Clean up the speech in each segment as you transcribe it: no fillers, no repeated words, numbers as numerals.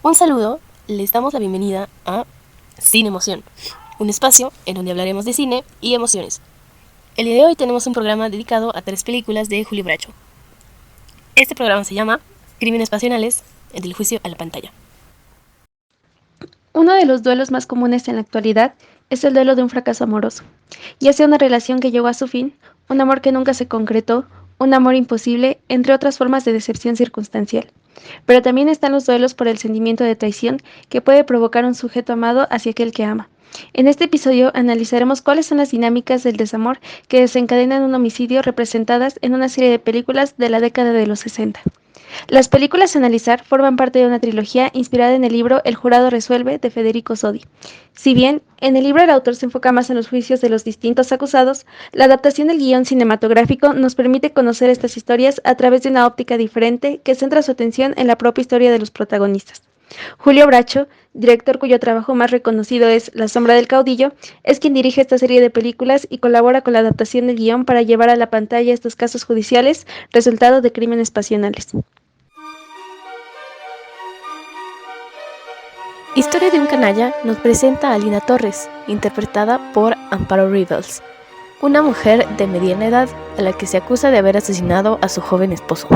Un saludo, les damos la bienvenida a Cine Emoción, un espacio en donde hablaremos de cine y emociones. El día de hoy tenemos un programa dedicado a 3 películas de Julio Bracho. Este programa se llama Crímenes Pasionales, del juicio a la pantalla. Uno de los duelos más comunes en la actualidad es el duelo de un fracaso amoroso, ya sea una relación que llegó a su fin, un amor que nunca se concretó, un amor imposible, entre otras formas de decepción circunstancial. Pero también están los duelos por el sentimiento de traición que puede provocar un sujeto amado hacia aquel que ama. En este episodio analizaremos cuáles son las dinámicas del desamor que desencadenan un homicidio representadas en una serie de películas de la década de los 60. Las películas a analizar forman parte de una trilogía inspirada en el libro El jurado resuelve de Federico Sodi. Si bien en el libro el autor se enfoca más en los juicios de los distintos acusados, la adaptación del guión cinematográfico nos permite conocer estas historias a través de una óptica diferente que centra su atención en la propia historia de los protagonistas. Julio Bracho, director cuyo trabajo más reconocido es La sombra del caudillo, es quien dirige esta serie de películas y colabora con la adaptación del guión para llevar a la pantalla estos casos judiciales resultado de crímenes pasionales. Historia de un canalla nos presenta a Lina Torres, interpretada por Amparo Rivals, una mujer de mediana edad a la que se acusa de haber asesinado a su joven esposo.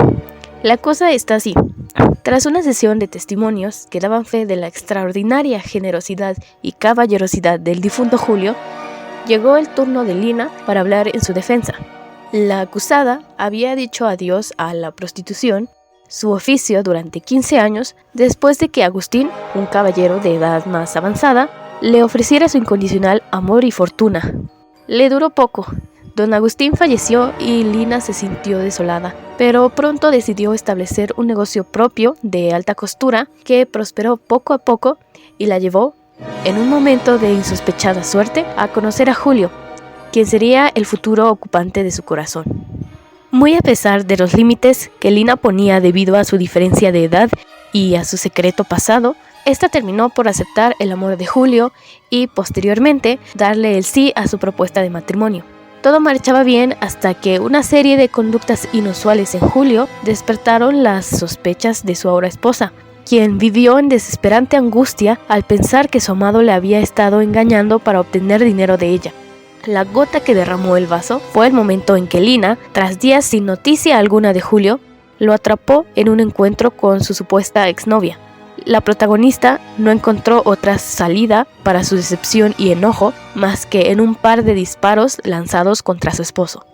La cosa está así. Tras una sesión de testimonios que daban fe de la extraordinaria generosidad y caballerosidad del difunto Julio, llegó el turno de Lina para hablar en su defensa. La acusada había dicho adiós a la prostitución, su oficio durante 15 años, después de que Agustín, un caballero de edad más avanzada, le ofreciera su incondicional amor y fortuna. Le duró poco. Don Agustín falleció y Lina se sintió desolada, pero pronto decidió establecer un negocio propio de alta costura que prosperó poco a poco y la llevó, en un momento de insospechada suerte, a conocer a Julio, quien sería el futuro ocupante de su corazón. Muy a pesar de los límites que Lina ponía debido a su diferencia de edad y a su secreto pasado, esta terminó por aceptar el amor de Julio y, posteriormente, darle el sí a su propuesta de matrimonio. Todo marchaba bien hasta que una serie de conductas inusuales en Julio despertaron las sospechas de su ahora esposa, quien vivió en desesperante angustia al pensar que su amado le había estado engañando para obtener dinero de ella. La gota que derramó el vaso fue el momento en que Lina, tras días sin noticia alguna de Julio, lo atrapó en un encuentro con su supuesta exnovia. La protagonista no encontró otra salida para su decepción y enojo más que en un par de disparos lanzados contra su esposo.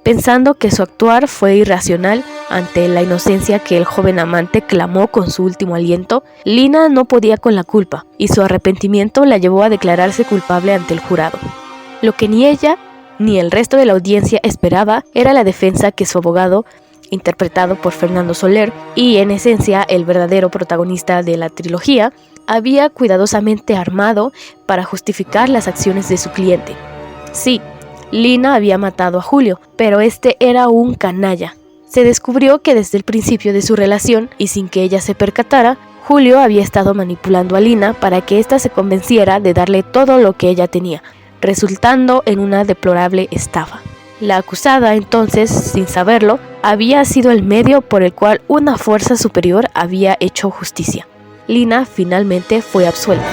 Pensando que su actuar fue irracional ante la inocencia que el joven amante clamó con su último aliento, Lina no podía con la culpa y su arrepentimiento la llevó a declararse culpable ante el jurado. Lo que ni ella ni el resto de la audiencia esperaba era la defensa que su abogado, interpretado por Fernando Soler, y en esencia el verdadero protagonista de la trilogía, había cuidadosamente armado para justificar las acciones de su cliente. Sí, Lina había matado a Julio, pero este era un canalla. Se descubrió que desde el principio de su relación, y sin que ella se percatara, Julio había estado manipulando a Lina para que ésta se convenciera de darle todo lo que ella tenía, resultando en una deplorable estafa. La acusada, entonces, sin saberlo, había sido el medio por el cual una fuerza superior había hecho justicia. Lina finalmente fue absuelta.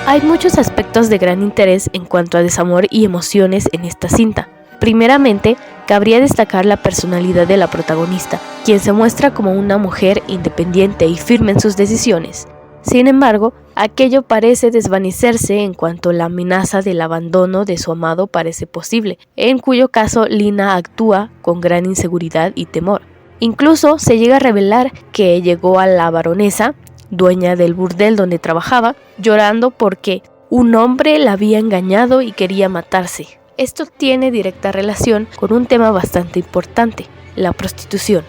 Hay muchos aspectos de gran interés en cuanto a desamor y emociones en esta cinta. Primeramente, cabría destacar la personalidad de la protagonista, quien se muestra como una mujer independiente y firme en sus decisiones. Sin embargo, aquello parece desvanecerse en cuanto la amenaza del abandono de su amado parece posible, en cuyo caso Lina actúa con gran inseguridad y temor. Incluso se llega a revelar que llegó a la baronesa, dueña del burdel donde trabajaba, llorando porque un hombre la había engañado y quería matarse. Esto tiene directa relación con un tema bastante importante, la prostitución.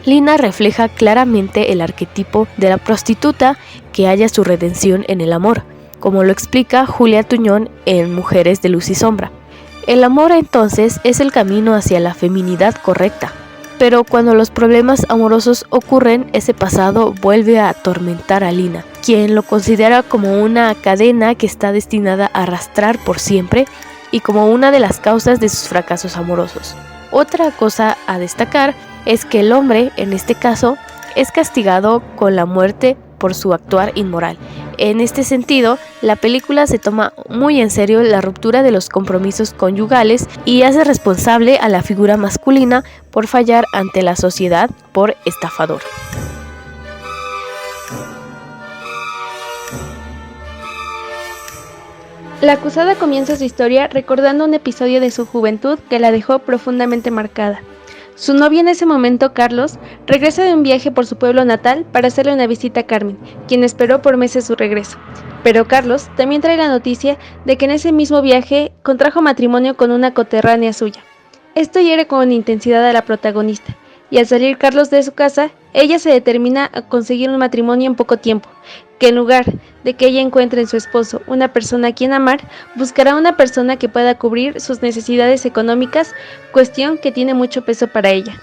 Lina refleja claramente el arquetipo de la prostituta que halla su redención en el amor, como lo explica Julia Tuñón en Mujeres de Luz y Sombra. El amor entonces es el camino hacia la feminidad correcta, pero cuando los problemas amorosos ocurren, ese pasado vuelve a atormentar a Lina, quien lo considera como una cadena que está destinada a arrastrar por siempre y como una de las causas de sus fracasos amorosos. Otra cosa a destacar es que el hombre, en este caso, es castigado con la muerte por su actuar inmoral. En este sentido, la película se toma muy en serio la ruptura de los compromisos conyugales y hace responsable a la figura masculina por fallar ante la sociedad por estafador. La acusada comienza su historia recordando un episodio de su juventud que la dejó profundamente marcada. Su novio en ese momento, Carlos, regresa de un viaje por su pueblo natal para hacerle una visita a Carmen, quien esperó por meses su regreso. Pero Carlos también trae la noticia de que en ese mismo viaje contrajo matrimonio con una coterránea suya. Esto hiere con intensidad a la protagonista, y al salir Carlos de su casa, ella se determina a conseguir un matrimonio en poco tiempo, que en lugar de que ella encuentre en su esposo una persona a quien amar, buscará una persona que pueda cubrir sus necesidades económicas, cuestión que tiene mucho peso para ella.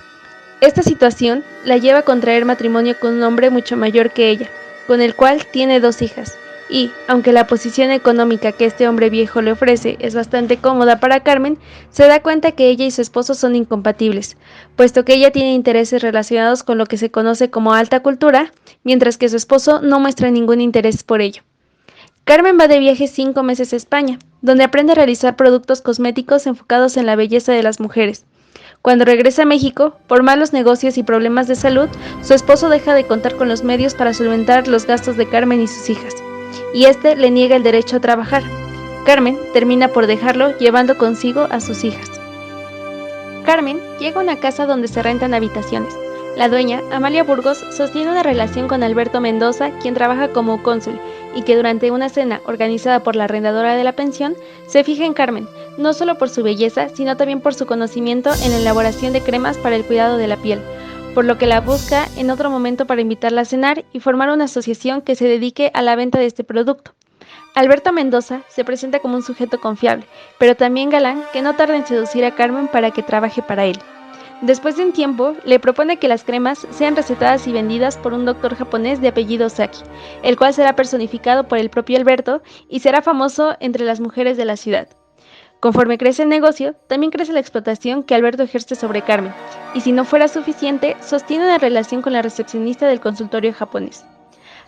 Esta situación la lleva a contraer matrimonio con un hombre mucho mayor que ella, con el cual tiene 2 hijas, y, aunque la posición económica que este hombre viejo le ofrece es bastante cómoda para Carmen, se da cuenta que ella y su esposo son incompatibles, puesto que ella tiene intereses relacionados con lo que se conoce como alta cultura, mientras que su esposo no muestra ningún interés por ello. Carmen va de viaje 5 meses a España, donde aprende a realizar productos cosméticos enfocados en la belleza de las mujeres. Cuando regresa a México, por malos negocios y problemas de salud, su esposo deja de contar con los medios para solventar los gastos de Carmen y sus hijas, y este le niega el derecho a trabajar. Carmen termina por dejarlo, llevando consigo a sus hijas. Carmen llega a una casa donde se rentan habitaciones. La dueña, Amalia Burgos, sostiene una relación con Alberto Mendoza, quien trabaja como cónsul, y que durante una cena organizada por la arrendadora de la pensión, se fija en Carmen, no solo por su belleza, sino también por su conocimiento en la elaboración de cremas para el cuidado de la piel, por lo que la busca en otro momento para invitarla a cenar y formar una asociación que se dedique a la venta de este producto. Alberto Mendoza se presenta como un sujeto confiable, pero también galán que no tarda en seducir a Carmen para que trabaje para él. Después de un tiempo, le propone que las cremas sean recetadas y vendidas por un doctor japonés de apellido Saki, el cual será personificado por el propio Alberto y será famoso entre las mujeres de la ciudad. Conforme crece el negocio, también crece la explotación que Alberto ejerce sobre Carmen, y si no fuera suficiente, sostiene una relación con la recepcionista del consultorio japonés.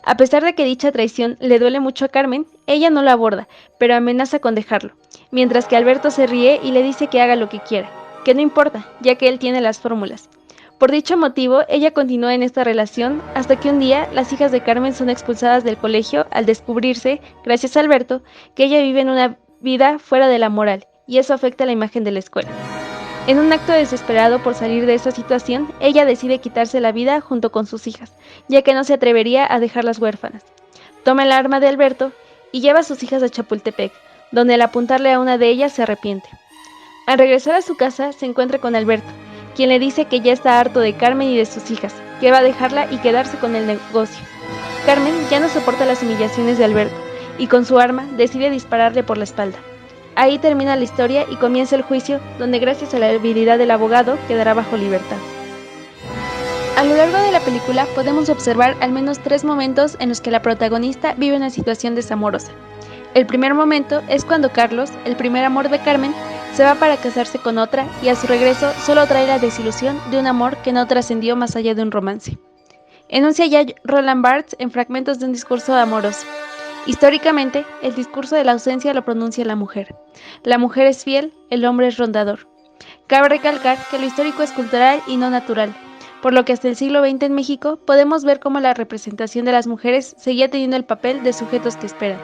A pesar de que dicha traición le duele mucho a Carmen, ella no la aborda, pero amenaza con dejarlo, mientras que Alberto se ríe y le dice que haga lo que quiera, que no importa, ya que él tiene las fórmulas. Por dicho motivo, ella continúa en esta relación hasta que un día las hijas de Carmen son expulsadas del colegio al descubrirse, gracias a Alberto, que ella vive en una vida fuera de la moral, y eso afecta la imagen de la escuela. En un acto desesperado por salir de esa situación, ella decide quitarse la vida junto con sus hijas, ya que no se atrevería a dejarlas huérfanas. Toma el arma de Alberto y lleva a sus hijas a Chapultepec, donde al apuntarle a una de ellas se arrepiente. Al regresar a su casa se encuentra con Alberto, quien le dice que ya está harto de Carmen y de sus hijas, que va a dejarla y quedarse con el negocio. Carmen ya no soporta las humillaciones de Alberto, y con su arma decide dispararle por la espalda. Ahí termina la historia y comienza el juicio, donde gracias a la habilidad del abogado quedará bajo libertad. A lo largo de la película podemos observar al menos 3 momentos en los que la protagonista vive una situación desamorosa. El primer momento es cuando Carlos, el primer amor de Carmen, se va para casarse con otra y a su regreso solo trae la desilusión de un amor que no trascendió más allá de un romance. Enuncia ya Roland Barthes en Fragmentos de un discurso amoroso. Históricamente, el discurso de la ausencia lo pronuncia la mujer. La mujer es fiel, el hombre es rondador. Cabe recalcar que lo histórico es cultural y no natural, por lo que hasta el siglo XX en México podemos ver cómo la representación de las mujeres seguía teniendo el papel de sujetos que esperan.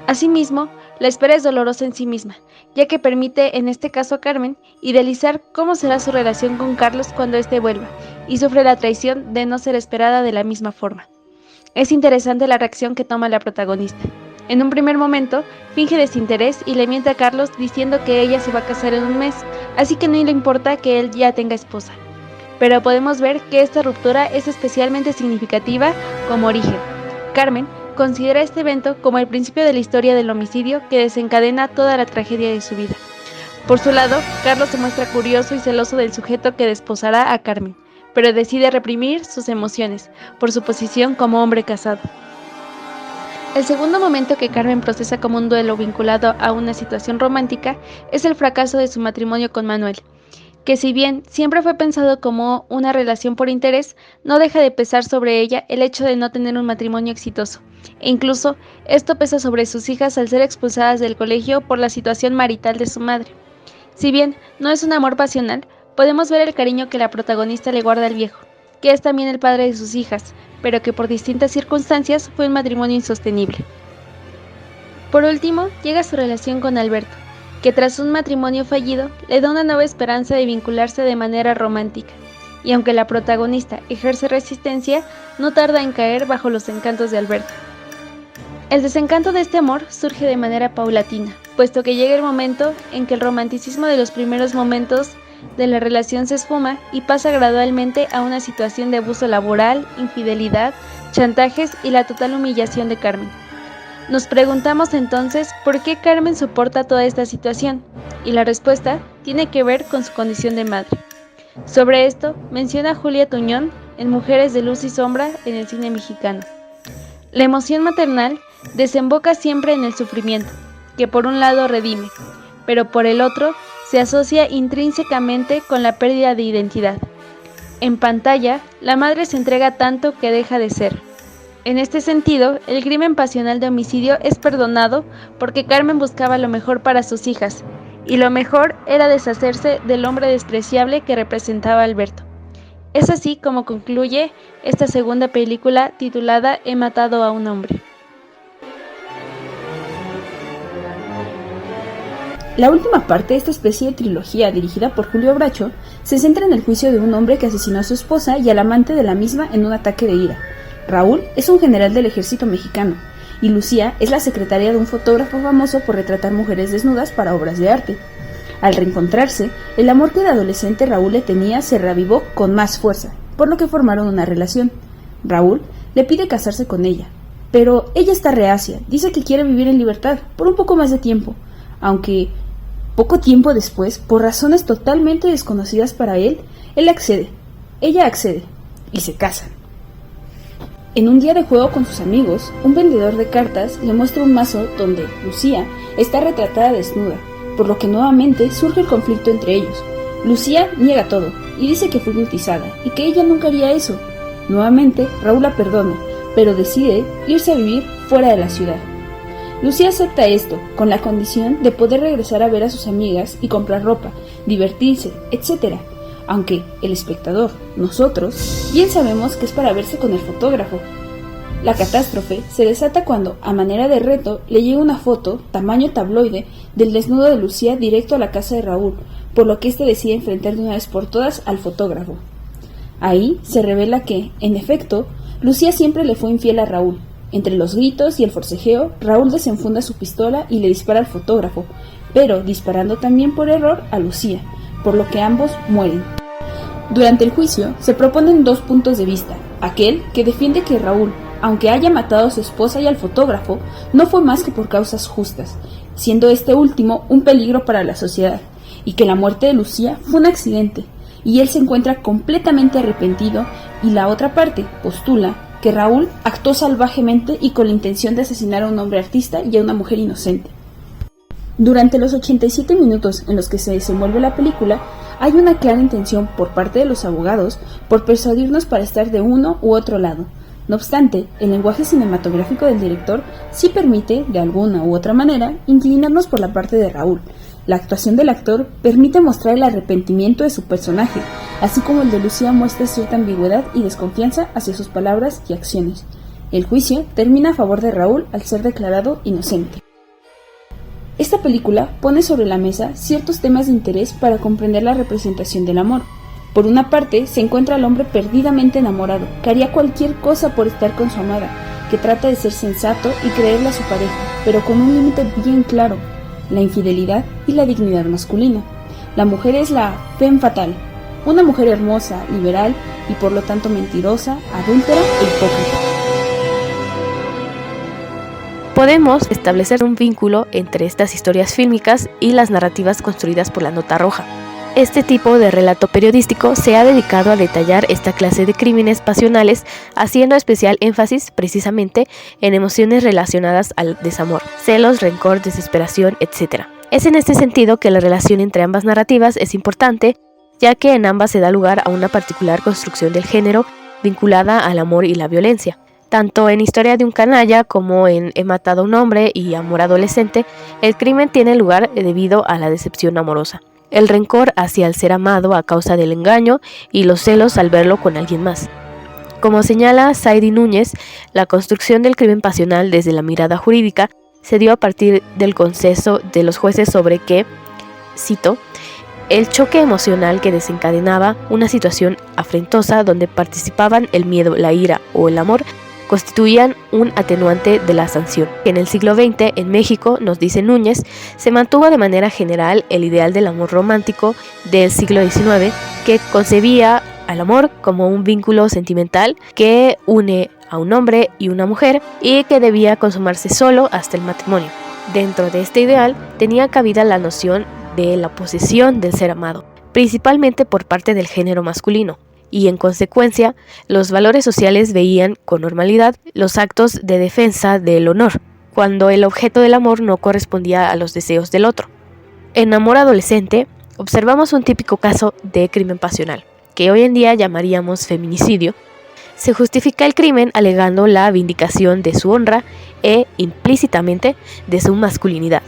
Asimismo, la espera es dolorosa en sí misma, ya que permite, en este caso a Carmen, idealizar cómo será su relación con Carlos cuando éste vuelva, y sufre la traición de no ser esperada de la misma forma. Es interesante la reacción que toma la protagonista. En un primer momento, finge desinterés y le miente a Carlos diciendo que ella se va a casar en un mes, así que no le importa que él ya tenga esposa. Pero podemos ver que esta ruptura es especialmente significativa como origen. Carmen considera este evento como el principio de la historia del homicidio que desencadena toda la tragedia de su vida. Por su lado, Carlos se muestra curioso y celoso del sujeto que desposará a Carmen, pero decide reprimir sus emociones por su posición como hombre casado. El segundo momento que Carmen procesa como un duelo vinculado a una situación romántica es el fracaso de su matrimonio con Manuel, que si bien siempre fue pensado como una relación por interés, no deja de pesar sobre ella el hecho de no tener un matrimonio exitoso, e incluso esto pesa sobre sus hijas al ser expulsadas del colegio por la situación marital de su madre. Si bien no es un amor pasional, podemos ver el cariño que la protagonista le guarda al viejo, que es también el padre de sus hijas, pero que por distintas circunstancias fue un matrimonio insostenible. Por último, llega su relación con Alberto, que tras un matrimonio fallido le da una nueva esperanza de vincularse de manera romántica, y aunque la protagonista ejerce resistencia, no tarda en caer bajo los encantos de Alberto. El desencanto de este amor surge de manera paulatina, puesto que llega el momento en que el romanticismo de los primeros momentos de la relación se esfuma y pasa gradualmente a una situación de abuso laboral, infidelidad, chantajes y la total humillación de Carmen. Nos preguntamos entonces por qué Carmen soporta toda esta situación, y la respuesta tiene que ver con su condición de madre. Sobre esto menciona Julia Tuñón en Mujeres de Luz y Sombra en el cine mexicano. La emoción maternal desemboca siempre en el sufrimiento, que por un lado redime, pero por el otro se asocia intrínsecamente con la pérdida de identidad. En pantalla, la madre se entrega tanto que deja de ser. En este sentido, el crimen pasional de homicidio es perdonado porque Carmen buscaba lo mejor para sus hijas, y lo mejor era deshacerse del hombre despreciable que representaba a Alberto. Es así como concluye esta segunda película titulada He matado a un hombre. La última parte de esta especie de trilogía dirigida por Julio Bracho se centra en el juicio de un hombre que asesinó a su esposa y al amante de la misma en un ataque de ira. Raúl es un general del ejército mexicano y Lucía es la secretaria de un fotógrafo famoso por retratar mujeres desnudas para obras de arte. Al reencontrarse, el amor que de adolescente Raúl le tenía se reavivó con más fuerza, por lo que formaron una relación. Raúl le pide casarse con ella, pero ella está reacia, dice que quiere vivir en libertad por un poco más de tiempo, aunque poco tiempo después, por razones totalmente desconocidas para él accede, ella accede y se casan. En un día de juego con sus amigos, un vendedor de cartas le muestra un mazo donde Lucía está retratada desnuda, por lo que nuevamente surge el conflicto entre ellos. Lucía niega todo y dice que fue hipnotizada y que ella nunca haría eso. Nuevamente, Raúl la perdona, pero decide irse a vivir fuera de la ciudad. Lucía acepta esto, con la condición de poder regresar a ver a sus amigas y comprar ropa, divertirse, etc., aunque el espectador, nosotros, bien sabemos que es para verse con el fotógrafo. La catástrofe se desata cuando, a manera de reto, le llega una foto, tamaño tabloide, del desnudo de Lucía directo a la casa de Raúl, por lo que éste decide enfrentar de una vez por todas al fotógrafo. Ahí se revela que, en efecto, Lucía siempre le fue infiel a Raúl. Entre los gritos y el forcejeo, Raúl desenfunda su pistola y le dispara al fotógrafo, pero disparando también por error a Lucía, por lo que ambos mueren. Durante el juicio se proponen dos puntos de vista: aquel que defiende que Raúl, aunque haya matado a su esposa y al fotógrafo, no fue más que por causas justas, siendo este último un peligro para la sociedad, y que la muerte de Lucía fue un accidente, y él se encuentra completamente arrepentido, y la otra parte postula que Raúl actuó salvajemente y con la intención de asesinar a un hombre artista y a una mujer inocente. Durante los 87 minutos en los que se desenvuelve la película, hay una clara intención por parte de los abogados por persuadirnos para estar de uno u otro lado. No obstante, el lenguaje cinematográfico del director sí permite, de alguna u otra manera, inclinarnos por la parte de Raúl. La actuación del actor permite mostrar el arrepentimiento de su personaje, así como el de Lucía muestra cierta ambigüedad y desconfianza hacia sus palabras y acciones. El juicio termina a favor de Raúl al ser declarado inocente. Esta película pone sobre la mesa ciertos temas de interés para comprender la representación del amor. Por una parte, se encuentra al hombre perdidamente enamorado, que haría cualquier cosa por estar con su amada, que trata de ser sensato y creerle a su pareja, pero con un límite bien claro: la infidelidad y la dignidad masculina. La mujer es la femme fatale, una mujer hermosa, liberal y por lo tanto mentirosa, adúltera e hipócrita. Podemos establecer un vínculo entre estas historias fílmicas y las narrativas construidas por la Nota Roja. Este tipo de relato periodístico se ha dedicado a detallar esta clase de crímenes pasionales, haciendo especial énfasis precisamente en emociones relacionadas al desamor, celos, rencor, desesperación, etc. Es en este sentido que la relación entre ambas narrativas es importante, ya que en ambas se da lugar a una particular construcción del género vinculada al amor y la violencia. Tanto en Historia de un canalla como en He matado a un hombre y Amor adolescente, el crimen tiene lugar debido a la decepción amorosa, el rencor hacia el ser amado a causa del engaño y los celos al verlo con alguien más. Como señala Zaidi Núñez, la construcción del crimen pasional desde la mirada jurídica se dio a partir del consenso de los jueces sobre que, cito, el choque emocional que desencadenaba una situación afrentosa donde participaban el miedo, la ira o el amor constituían un atenuante de la sanción. En el siglo XX, en México, nos dice Núñez, se mantuvo de manera general el ideal del amor romántico del siglo XIX, que concebía al amor como un vínculo sentimental que une a un hombre y una mujer y que debía consumarse solo hasta el matrimonio. Dentro de este ideal tenía cabida la noción de la posesión del ser amado, principalmente por parte del género masculino, y en consecuencia los valores sociales veían con normalidad los actos de defensa del honor, cuando el objeto del amor no correspondía a los deseos del otro. En Amor adolescente observamos un típico caso de crimen pasional, que hoy en día llamaríamos feminicidio. Se justifica el crimen alegando la vindicación de su honra e, implícitamente, de su masculinidad.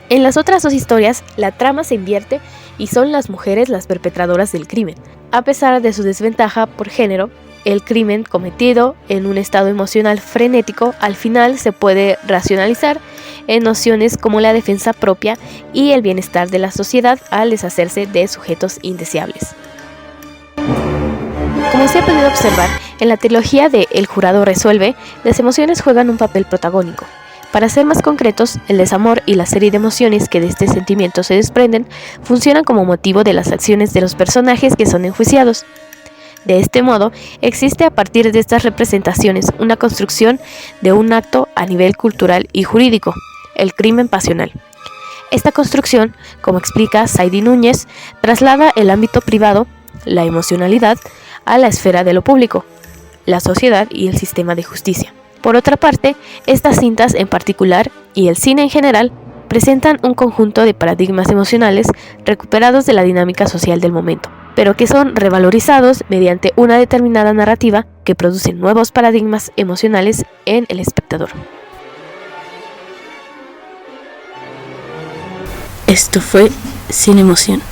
En las otras dos historias, la trama se invierte y son las mujeres las perpetradoras del crimen. A pesar de su desventaja por género, el crimen cometido en un estado emocional frenético al final se puede racionalizar en nociones como la defensa propia y el bienestar de la sociedad al deshacerse de sujetos indeseables. Como se ha podido observar, en la trilogía de El jurado resuelve, las emociones juegan un papel protagónico. Para ser más concretos, el desamor y la serie de emociones que de este sentimiento se desprenden funcionan como motivo de las acciones de los personajes que son enjuiciados. De este modo, existe a partir de estas representaciones una construcción de un acto a nivel cultural y jurídico, el crimen pasional. Esta construcción, como explica Zaidi Núñez, traslada el ámbito privado, la emocionalidad, a la esfera de lo público, la sociedad y el sistema de justicia. Por otra parte, estas cintas en particular, y el cine en general, presentan un conjunto de paradigmas emocionales recuperados de la dinámica social del momento, pero que son revalorizados mediante una determinada narrativa que produce nuevos paradigmas emocionales en el espectador. Esto fue Sin Emoción.